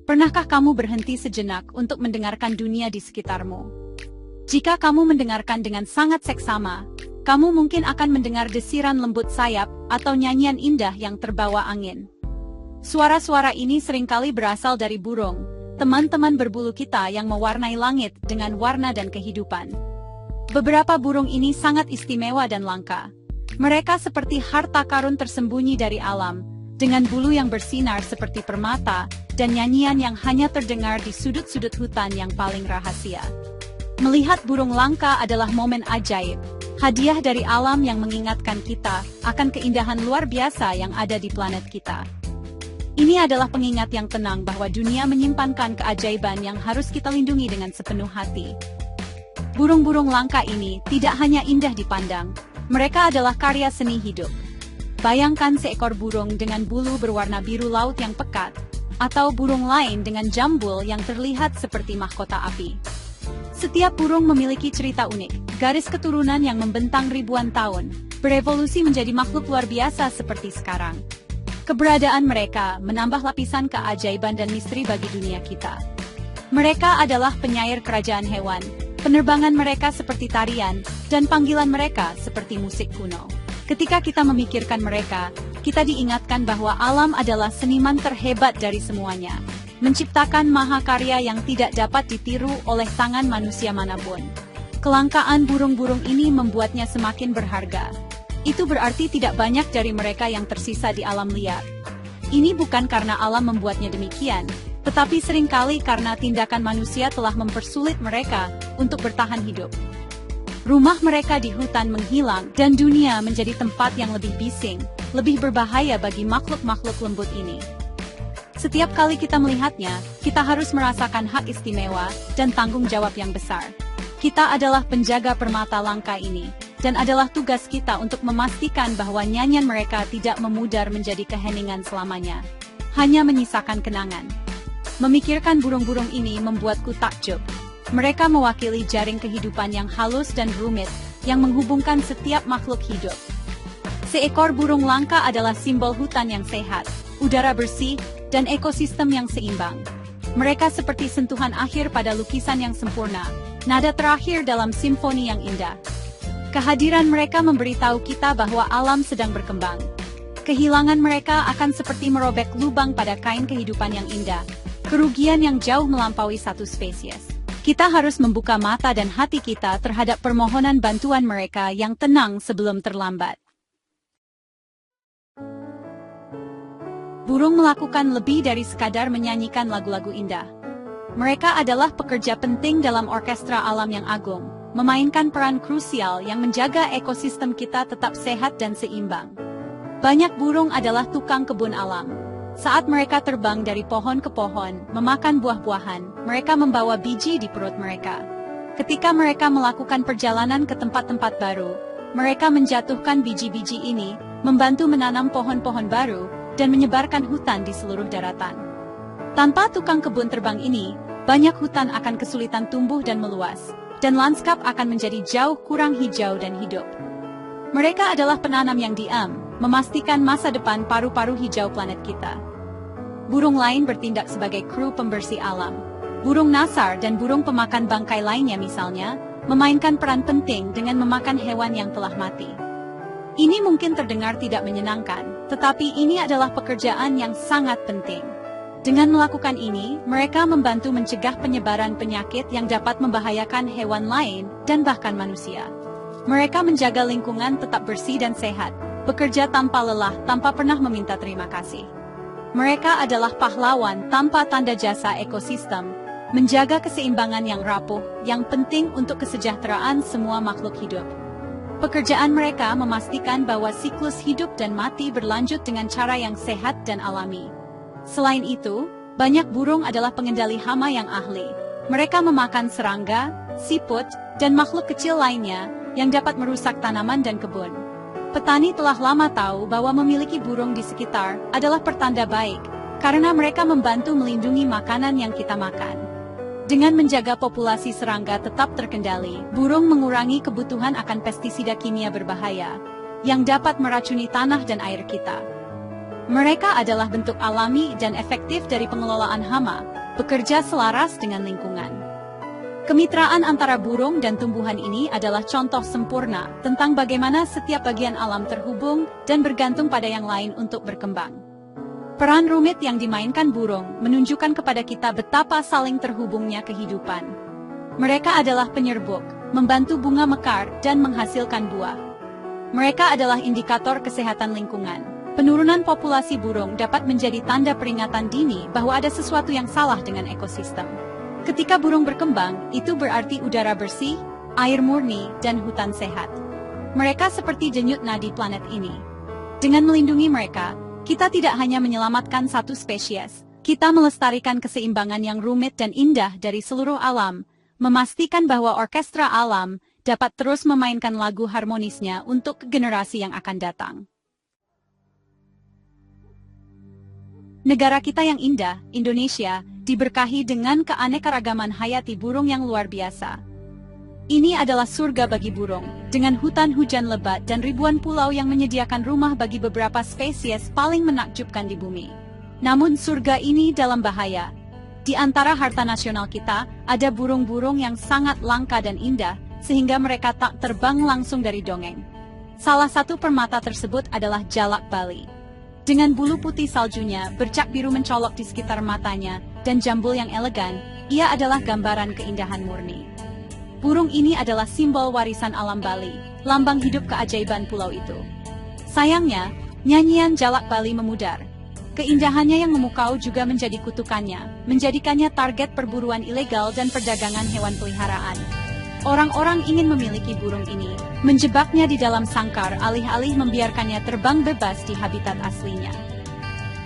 Pernahkah kamu berhenti sejenak untuk mendengarkan dunia di sekitarmu? Jika kamu mendengarkan dengan sangat seksama, kamu mungkin akan mendengar desiran lembut sayap atau nyanyian indah yang terbawa angin. Suara-suara ini seringkali berasal dari burung, teman-teman berbulu kita yang mewarnai langit dengan warna dan kehidupan. Beberapa burung ini sangat istimewa dan langka. Mereka seperti harta karun tersembunyi dari alam, dengan bulu yang bersinar seperti permata, dan nyanyian yang hanya terdengar di sudut-sudut hutan yang paling rahasia. Melihat burung langka adalah momen ajaib, hadiah dari alam yang mengingatkan kita akan keindahan luar biasa yang ada di planet kita. Ini adalah pengingat yang tenang bahwa dunia menyimpankan keajaiban yang harus kita lindungi dengan sepenuh hati. Burung-burung langka ini tidak hanya indah dipandang, mereka adalah karya seni hidup. Bayangkan seekor burung dengan bulu berwarna biru laut yang pekat, atau burung lain dengan jambul yang terlihat seperti mahkota api. Setiap burung memiliki cerita unik, garis keturunan yang membentang ribuan tahun, berevolusi menjadi makhluk luar biasa seperti sekarang. Keberadaan mereka menambah lapisan keajaiban dan misteri bagi dunia kita. Mereka adalah penyair kerajaan hewan, penerbangan mereka seperti tarian, dan panggilan mereka seperti musik kuno. Ketika kita memikirkan mereka, kita diingatkan bahwa alam adalah seniman terhebat dari semuanya, menciptakan mahakarya yang tidak dapat ditiru oleh tangan manusia manapun. Kelangkaan burung-burung ini membuatnya semakin berharga. Itu berarti tidak banyak dari mereka yang tersisa di alam liar. Ini bukan karena alam membuatnya demikian, tetapi seringkali karena tindakan manusia telah mempersulit mereka untuk bertahan hidup. Rumah mereka di hutan menghilang, dan dunia menjadi tempat yang lebih bising, lebih berbahaya bagi makhluk-makhluk lembut ini. Setiap kali kita melihatnya, kita harus merasakan hak istimewa dan tanggung jawab yang besar. Kita adalah penjaga permata langka ini, dan adalah tugas kita untuk memastikan bahwa nyanyian mereka tidak memudar menjadi keheningan selamanya, hanya menyisakan kenangan. Memikirkan burung-burung ini membuatku takjub. Mereka mewakili jaring kehidupan yang halus dan rumit, yang menghubungkan setiap makhluk hidup. Seekor burung langka adalah simbol hutan yang sehat, udara bersih, dan ekosistem yang seimbang. Mereka seperti sentuhan akhir pada lukisan yang sempurna, nada terakhir dalam simfoni yang indah. Kehadiran mereka memberitahu kita bahwa alam sedang berkembang. Kehilangan mereka akan seperti merobek lubang pada kain kehidupan yang indah, kerugian yang jauh melampaui satu spesies. Kita harus membuka mata dan hati kita terhadap permohonan bantuan mereka yang tenang sebelum terlambat. Burung melakukan lebih dari sekadar menyanyikan lagu-lagu indah. Mereka adalah pekerja penting dalam orkestra alam yang agung, memainkan peran krusial yang menjaga ekosistem kita tetap sehat dan seimbang. Banyak burung adalah tukang kebun alam. Saat mereka terbang dari pohon ke pohon, memakan buah-buahan, mereka membawa biji di perut mereka. Ketika mereka melakukan perjalanan ke tempat-tempat baru, mereka menjatuhkan biji-biji ini, membantu menanam pohon-pohon baru, dan menyebarkan hutan di seluruh daratan. Tanpa tukang kebun terbang ini, banyak hutan akan kesulitan tumbuh dan meluas, dan lanskap akan menjadi jauh kurang hijau dan hidup. Mereka adalah penanam yang diam, memastikan masa depan paru-paru hijau planet kita. Burung lain bertindak sebagai kru pembersih alam. Burung nasar dan burung pemakan bangkai lainnya misalnya, memainkan peran penting dengan memakan hewan yang telah mati. Ini mungkin terdengar tidak menyenangkan, tetapi ini adalah pekerjaan yang sangat penting. Dengan melakukan ini, mereka membantu mencegah penyebaran penyakit yang dapat membahayakan hewan lain dan bahkan manusia. Mereka menjaga lingkungan tetap bersih dan sehat, bekerja tanpa lelah, tanpa pernah meminta terima kasih. Mereka adalah pahlawan tanpa tanda jasa ekosistem, menjaga keseimbangan yang rapuh, yang penting untuk kesejahteraan semua makhluk hidup. Pekerjaan mereka memastikan bahwa siklus hidup dan mati berlanjut dengan cara yang sehat dan alami. Selain itu, banyak burung adalah pengendali hama yang ahli. Mereka memakan serangga, siput, dan makhluk kecil lainnya yang dapat merusak tanaman dan kebun. Petani telah lama tahu bahwa memiliki burung di sekitar adalah pertanda baik, karena mereka membantu melindungi makanan yang kita makan. Dengan menjaga populasi serangga tetap terkendali, burung mengurangi kebutuhan akan pestisida kimia berbahaya, yang dapat meracuni tanah dan air kita. Mereka adalah bentuk alami dan efektif dari pengelolaan hama, bekerja selaras dengan lingkungan. Kemitraan antara burung dan tumbuhan ini adalah contoh sempurna tentang bagaimana setiap bagian alam terhubung dan bergantung pada yang lain untuk berkembang. Peran rumit yang dimainkan burung menunjukkan kepada kita betapa saling terhubungnya kehidupan. Mereka adalah penyerbuk, membantu bunga mekar dan menghasilkan buah. Mereka adalah indikator kesehatan lingkungan. Penurunan populasi burung dapat menjadi tanda peringatan dini bahwa ada sesuatu yang salah dengan ekosistem. Ketika burung berkembang, itu berarti udara bersih, air murni, dan hutan sehat. Mereka seperti denyut nadi planet ini. Dengan melindungi mereka, kita tidak hanya menyelamatkan satu spesies, kita melestarikan keseimbangan yang rumit dan indah dari seluruh alam, memastikan bahwa orkestra alam dapat terus memainkan lagu harmonisnya untuk generasi yang akan datang. Negara kita yang indah, Indonesia, diberkahi dengan keanekaragaman hayati burung yang luar biasa. Ini adalah surga bagi burung, dengan hutan hujan lebat dan ribuan pulau yang menyediakan rumah bagi beberapa spesies paling menakjubkan di bumi. Namun surga ini dalam bahaya. Di antara harta nasional kita, ada burung-burung yang sangat langka dan indah, sehingga mereka tak terbang langsung dari dongeng. Salah satu permata tersebut adalah jalak Bali. Dengan bulu putih saljunya, bercak biru mencolok di sekitar matanya, dan jambul yang elegan, ia adalah gambaran keindahan murni. Burung ini adalah simbol warisan alam Bali, lambang hidup keajaiban pulau itu. Sayangnya, nyanyian jalak Bali memudar. Keindahannya yang memukau juga menjadi kutukannya, menjadikannya target perburuan ilegal dan perdagangan hewan peliharaan. Orang-orang ingin memiliki burung ini, menjebaknya di dalam sangkar alih-alih membiarkannya terbang bebas di habitat aslinya.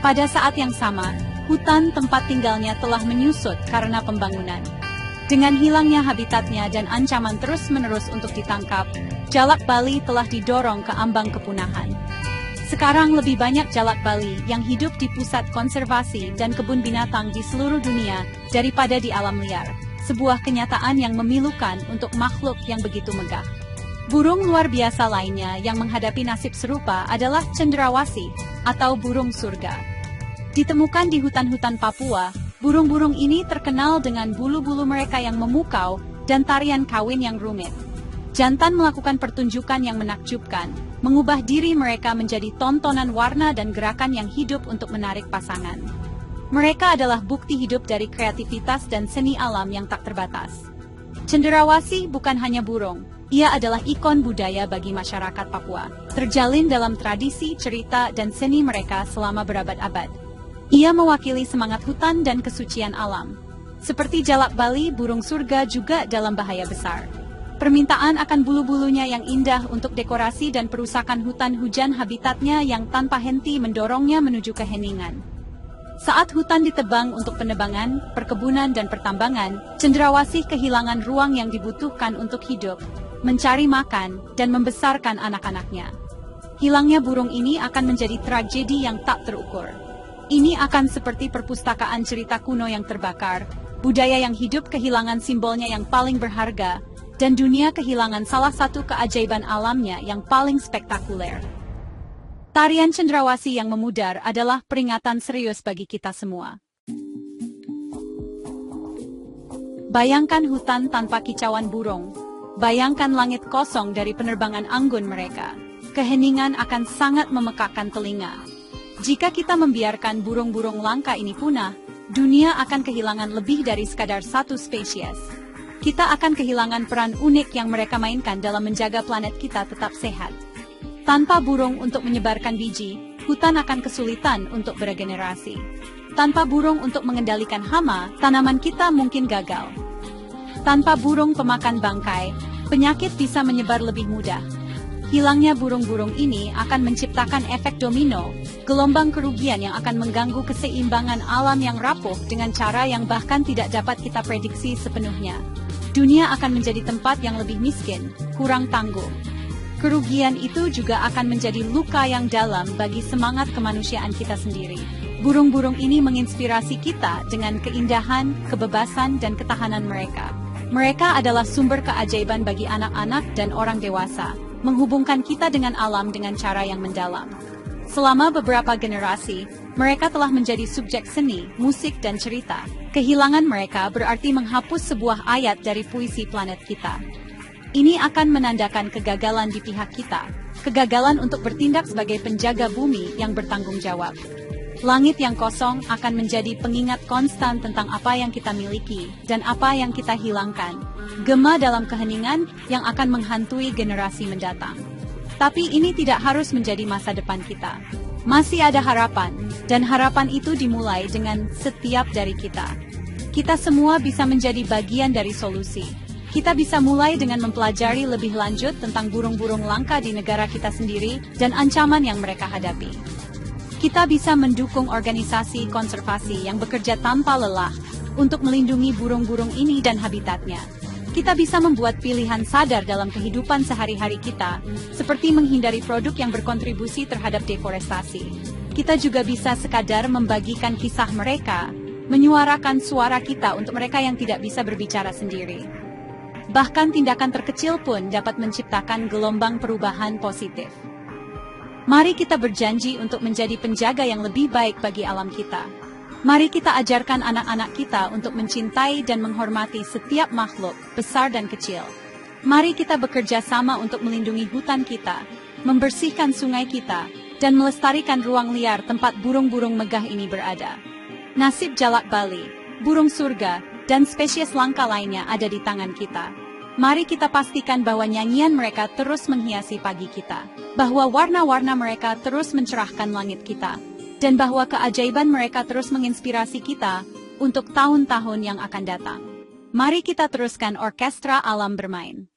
Pada saat yang sama, hutan tempat tinggalnya telah menyusut karena pembangunan. Dengan hilangnya habitatnya dan ancaman terus-menerus untuk ditangkap, jalak Bali telah didorong ke ambang kepunahan. Sekarang lebih banyak jalak Bali yang hidup di pusat konservasi dan kebun binatang di seluruh dunia daripada di alam liar. Sebuah kenyataan yang memilukan untuk makhluk yang begitu megah. Burung luar biasa lainnya yang menghadapi nasib serupa adalah cendrawasih atau burung surga. Ditemukan di hutan-hutan Papua, burung-burung ini terkenal dengan bulu-bulu mereka yang memukau dan tarian kawin yang rumit. Jantan melakukan pertunjukan yang menakjubkan, mengubah diri mereka menjadi tontonan warna dan gerakan yang hidup untuk menarik pasangan. Mereka adalah bukti hidup dari kreativitas dan seni alam yang tak terbatas. Cendrawasih bukan hanya burung, ia adalah ikon budaya bagi masyarakat Papua, terjalin dalam tradisi, cerita, dan seni mereka selama berabad-abad. Ia mewakili semangat hutan dan kesucian alam. Seperti jalak Bali, burung surga juga dalam bahaya besar. Permintaan akan bulu-bulunya yang indah untuk dekorasi dan perusakan hutan hujan habitatnya yang tanpa henti mendorongnya menuju keheningan. Saat hutan ditebang untuk penebangan, perkebunan, dan pertambangan, cendrawasih kehilangan ruang yang dibutuhkan untuk hidup, mencari makan, dan membesarkan anak-anaknya. Hilangnya burung ini akan menjadi tragedi yang tak terukur. Ini akan seperti perpustakaan cerita kuno yang terbakar, budaya yang hidup kehilangan simbolnya yang paling berharga, dan dunia kehilangan salah satu keajaiban alamnya yang paling spektakuler. Tarian cendrawasih yang memudar adalah peringatan serius bagi kita semua. Bayangkan hutan tanpa kicauan burung. Bayangkan langit kosong dari penerbangan anggun mereka. Keheningan akan sangat memekakkan telinga. Jika kita membiarkan burung-burung langka ini punah, dunia akan kehilangan lebih dari sekadar satu spesies. Kita akan kehilangan peran unik yang mereka mainkan dalam menjaga planet kita tetap sehat. Tanpa burung untuk menyebarkan biji, hutan akan kesulitan untuk beregenerasi. Tanpa burung untuk mengendalikan hama, tanaman kita mungkin gagal. Tanpa burung pemakan bangkai, penyakit bisa menyebar lebih mudah. Hilangnya burung-burung ini akan menciptakan efek domino, gelombang kerugian yang akan mengganggu keseimbangan alam yang rapuh dengan cara yang bahkan tidak dapat kita prediksi sepenuhnya. Dunia akan menjadi tempat yang lebih miskin, kurang tangguh. Kerugian itu juga akan menjadi luka yang dalam bagi semangat kemanusiaan kita sendiri. Burung-burung ini menginspirasi kita dengan keindahan, kebebasan, dan ketahanan mereka. Mereka adalah sumber keajaiban bagi anak-anak dan orang dewasa, menghubungkan kita dengan alam dengan cara yang mendalam. Selama beberapa generasi, mereka telah menjadi subjek seni, musik, dan cerita. Kehilangan mereka berarti menghapus sebuah ayat dari puisi planet kita. Ini akan menandakan kegagalan di pihak kita, kegagalan untuk bertindak sebagai penjaga bumi yang bertanggung jawab. Langit yang kosong akan menjadi pengingat konstan tentang apa yang kita miliki dan apa yang kita hilangkan. Gema dalam keheningan yang akan menghantui generasi mendatang. Tapi ini tidak harus menjadi masa depan kita. Masih ada harapan, dan harapan itu dimulai dengan setiap dari kita. Kita semua bisa menjadi bagian dari solusi. Kita bisa mulai dengan mempelajari lebih lanjut tentang burung-burung langka di negara kita sendiri dan ancaman yang mereka hadapi. Kita bisa mendukung organisasi konservasi yang bekerja tanpa lelah untuk melindungi burung-burung ini dan habitatnya. Kita bisa membuat pilihan sadar dalam kehidupan sehari-hari kita, seperti menghindari produk yang berkontribusi terhadap deforestasi. Kita juga bisa sekadar membagikan kisah mereka, menyuarakan suara kita untuk mereka yang tidak bisa berbicara sendiri. Bahkan tindakan terkecil pun dapat menciptakan gelombang perubahan positif. Mari kita berjanji untuk menjadi penjaga yang lebih baik bagi alam kita. Mari kita ajarkan anak-anak kita untuk mencintai dan menghormati setiap makhluk, besar dan kecil. Mari kita bekerja sama untuk melindungi hutan kita, membersihkan sungai kita, dan melestarikan ruang liar tempat burung-burung megah ini berada. Nasib jalak Bali, burung surga, dan spesies langka lainnya ada di tangan kita. Mari kita pastikan bahwa nyanyian mereka terus menghiasi pagi kita, bahwa warna-warna mereka terus mencerahkan langit kita, dan bahwa keajaiban mereka terus menginspirasi kita untuk tahun-tahun yang akan datang. Mari kita teruskan orkestra alam bermain.